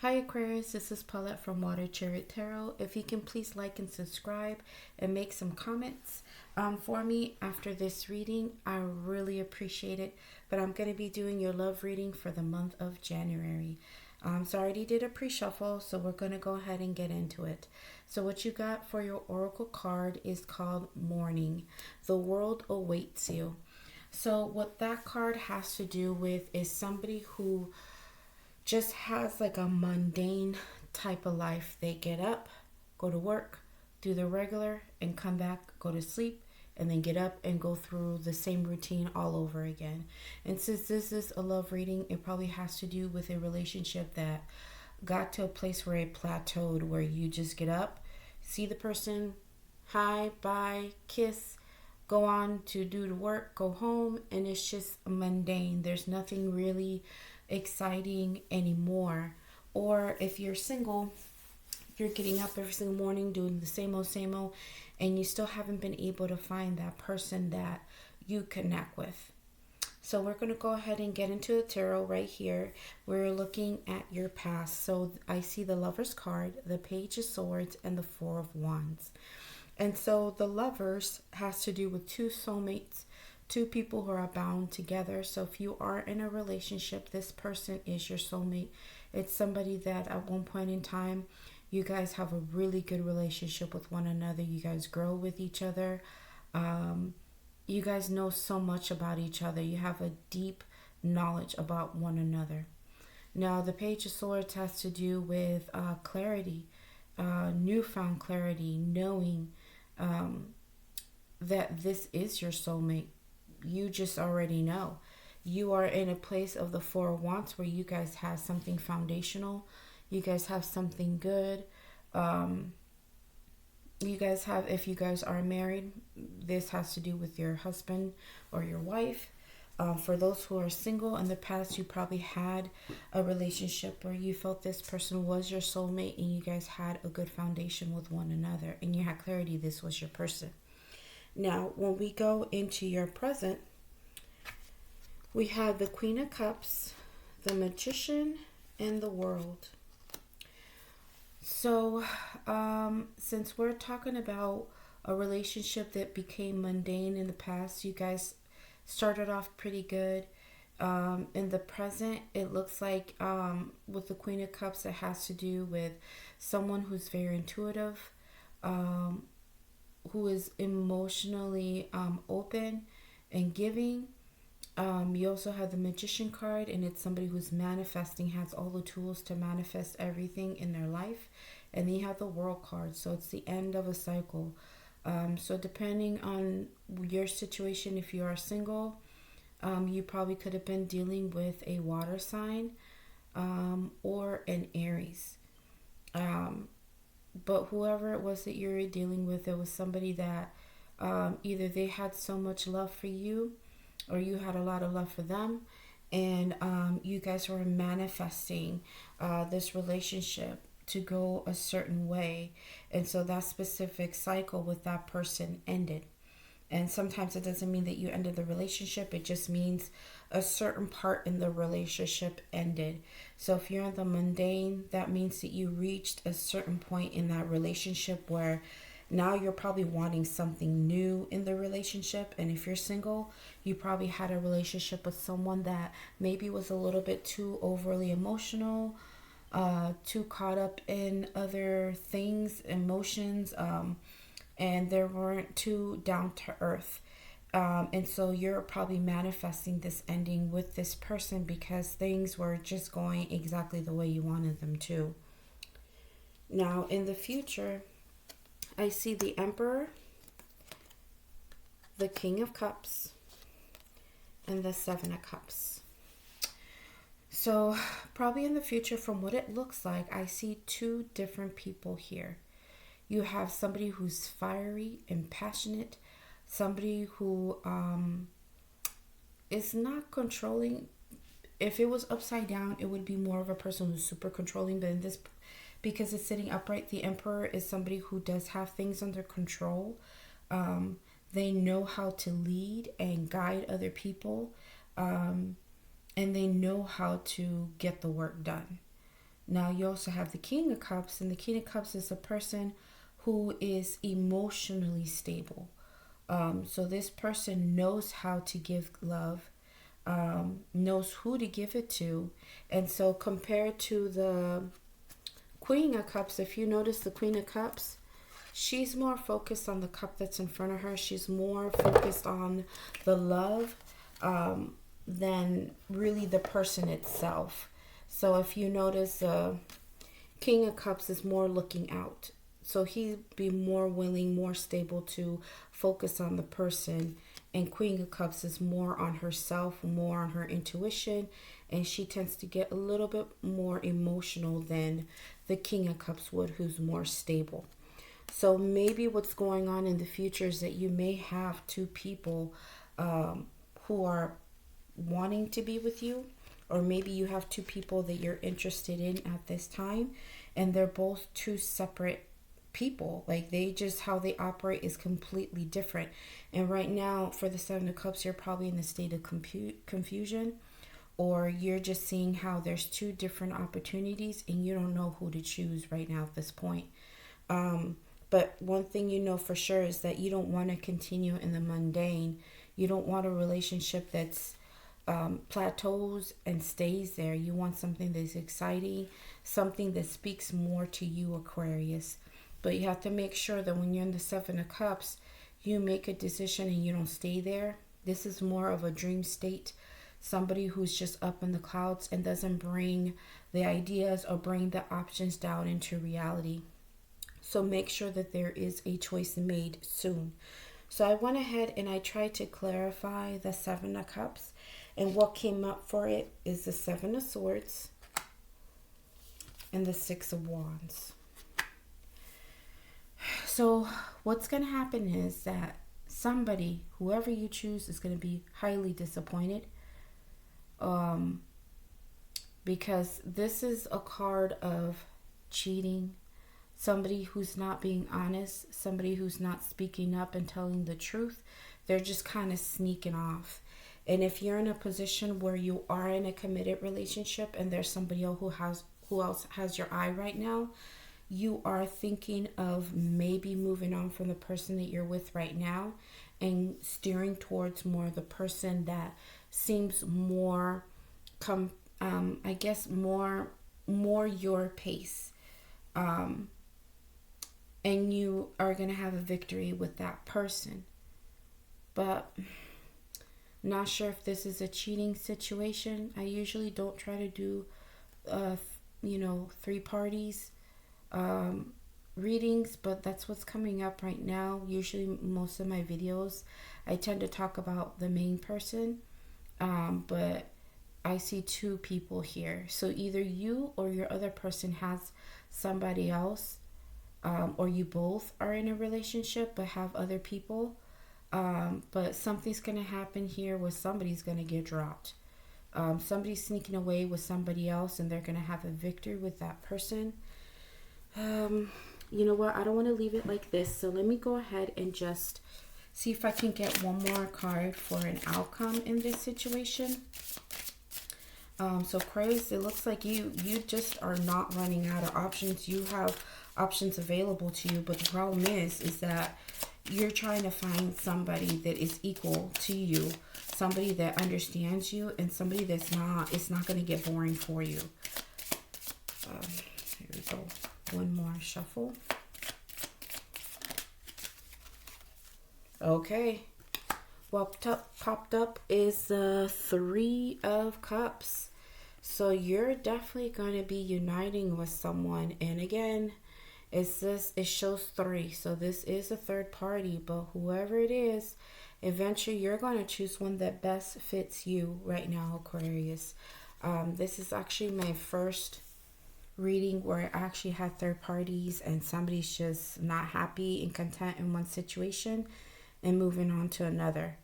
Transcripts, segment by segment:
Hi Aquarius, this is Paulette from WaterchariotTarot. If you can please like and subscribe and make some comments for me after this reading, I really appreciate it. But I'm going to be doing your love reading for the month of January. So I already did a pre-shuffle, so we're going to go ahead and get into it. So what you got for your oracle card is called Mourning. The world awaits you. So what that card has to do with is somebody who just has like a mundane type of life. They get up, go to work, do the regular, and come back, go to sleep, and then get up and go through the same routine all over again. And since this is a love reading, it probably has to do with a relationship that got to a place where it plateaued, where you just get up, see the person, hi, bye, kiss, go on to do the work, go home, and it's just mundane. There's nothing really exciting anymore. Or if you're single, you're getting up every single morning doing the same old, and you still haven't been able to find that person that you connect with. So we're going to go ahead and get into the tarot right here. We're looking at your past. So I see the Lover's card, the Page of Swords, and the Four of Wands. And so the Lovers has to do with two soulmates, two people who are bound together. So if you are in a relationship, this person is your soulmate. It's somebody that at one point in time, you guys have a really good relationship with one another. You guys grow with each other. You guys know so much about each other. You have a deep knowledge about one another. Now, the Page of Swords has to do with clarity, newfound clarity, knowing that this is your soulmate. You just already know. You are in a place of the Four of Wands where you guys have something foundational. You guys have something good. You guys have, if you guys are married, this has to do with your husband or your wife. For those who are single, in the past you probably had a relationship where you felt this person was your soulmate and you guys had a good foundation with one another and you had clarity this was your person. Now, when we go into your present, we have the Queen of Cups, the Magician, and the World. So, since we're talking about a relationship that became mundane in the past, you guys started off pretty good. In the present, it looks like with the Queen of Cups, it has to do with someone who's very intuitive, who is emotionally open and giving. You also have the Magician card, and it's somebody who's manifesting, has all the tools to manifest everything in their life. And then you have the World card, so it's the end of a cycle. So depending on your situation, if you are single, you probably could have been dealing with a water sign or an Aries. But whoever it was that you were dealing with, it was somebody that either they had so much love for you or you had a lot of love for them, and you guys were manifesting this relationship to go a certain way, and so that specific cycle with that person ended. And sometimes it doesn't mean that you ended the relationship, it just means a certain part in the relationship ended. So if you're in the mundane, that means that you reached a certain point in that relationship where now you're probably wanting something new in the relationship. And if you're single, you probably had a relationship with someone that maybe was a little bit too overly emotional, too caught up in other things, emotions, and they weren't too down to earth. And so you're probably manifesting this ending with this person because things were just going exactly the way you wanted them to. Now, in the future, I see the Emperor, the King of Cups, and the Seven of Cups. So probably in the future, from what it looks like, I see two different people here. You have somebody who's fiery and passionate, somebody who is not controlling. If it was upside down, it would be more of a person who's super controlling, but in this, because it's sitting upright, the Emperor is somebody who does have things under control. They know how to lead and guide other people, and they know how to get the work done. Now you also have the King of Cups, and the King of Cups is a person who is emotionally stable. So this person knows how to give love, knows who to give it to. And so compared to the Queen of Cups, if you notice the Queen of Cups, she's more focused on the cup that's in front of her. She's more focused on the love than really the person itself. So if you notice, King of Cups is more looking out. So he'd be more willing, more stable to focus on the person. And Queen of Cups is more on herself, more on her intuition. And she tends to get a little bit more emotional than the King of Cups would, who's more stable. So maybe what's going on in the future is that you may have two people who are wanting to be with you. Or maybe you have two people that you're interested in at this time. And they're both two separate people. Like they just, how they operate is completely different. And right now for the Seven of Cups, you're probably in a state of confusion, or you're just seeing how there's two different opportunities and you don't know who to choose right now at this point. But one thing you know for sure is that you don't want to continue in the mundane. You don't want a relationship that's plateaus and stays there. You want something that's exciting, something that speaks more to you, Aquarius. But you have to make sure that when you're in the Seven of Cups, you make a decision and you don't stay there. This is more of a dream state. Somebody who's just up in the clouds and doesn't bring the ideas or bring the options down into reality. So make sure that there is a choice made soon. So I went ahead and I tried to clarify the Seven of Cups. And what came up for it is the Seven of Swords and the Six of Wands. So what's going to happen is that somebody, whoever you choose, is going to be highly disappointed. Because this is a card of cheating, somebody who's not being honest, somebody who's not speaking up and telling the truth. They're just kind of sneaking off. And if you're in a position where you are in a committed relationship and there's somebody else who else has your eye right now, you are thinking of maybe moving on from the person that you're with right now and steering towards more the person that seems more more your pace. And you are going to have a victory with that person. But not sure if this is a cheating situation. I usually don't try to do, 3 parties readings, but that's what's coming up right now. Usually most of my videos, I tend to talk about the main person, but I see 2 people here. So either you or your other person has somebody else, or you both are in a relationship but have other people. But something's going to happen here where somebody's going to get dropped. Somebody's sneaking away with somebody else and they're going to have a victory with that person. You know what? I don't want to leave it like this. So let me go ahead and just see if I can get one more card for an outcome in this situation. So Aquarius, it looks like you just are not running out of options. You have options available to you, but the problem is that you're trying to find somebody that is equal to you, somebody that understands you, and somebody that's not, it's not going to get boring for you. Here we go. One more shuffle. Okay. What popped up is the 3 of Cups. So you're definitely going to be uniting with someone. And again, it shows 3. So this is a third party, but whoever it is, eventually you're going to choose one that best fits you right now, Aquarius. This is actually my first reading where I actually had third parties and somebody's just not happy and content in one situation and moving on to another.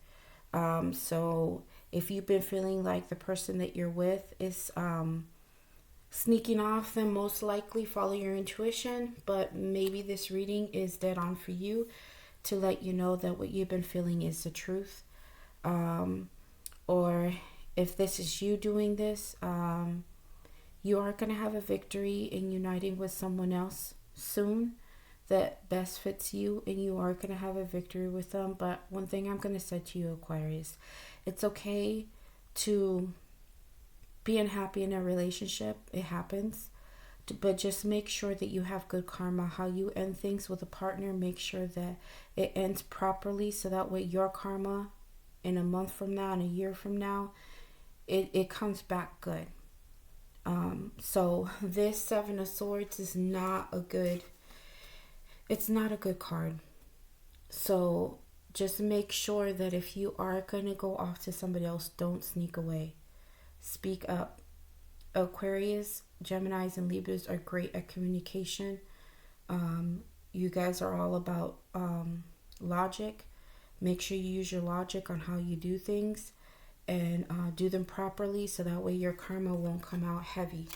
So if you've been feeling like the person that you're with is sneaking off, then most likely follow your intuition. But maybe this reading is dead on for you to let you know that what you've been feeling is the truth. Or if this is you doing this, You are going to have a victory in uniting with someone else soon that best fits you, and you are going to have a victory with them. But one thing I'm going to say to you, Aquarius, it's okay to be unhappy in a relationship. It happens. But just make sure that you have good karma. How you end things with a partner, make sure that it ends properly, so that way your karma in a month from now and a year from now, it comes back good. So this Seven of Swords is not a good, it's not a good card. So just make sure that if you are going to go off to somebody else, don't sneak away. Speak up. Aquarius, Geminis, and Libras are great at communication. You guys are all about logic. Make sure you use your logic on how you do things, and do them properly, so that way your karma won't come out heavy.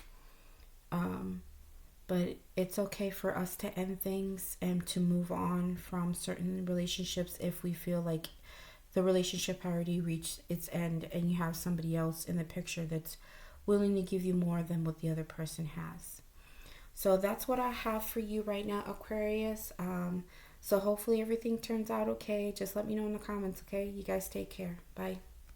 But it's okay for us to end things and to move on from certain relationships if we feel like the relationship already reached its end and you have somebody else in the picture that's willing to give you more than what the other person has. So that's what I have for you right now, Aquarius. So hopefully everything turns out okay. Just let me know in the comments, okay? You guys take care. Bye.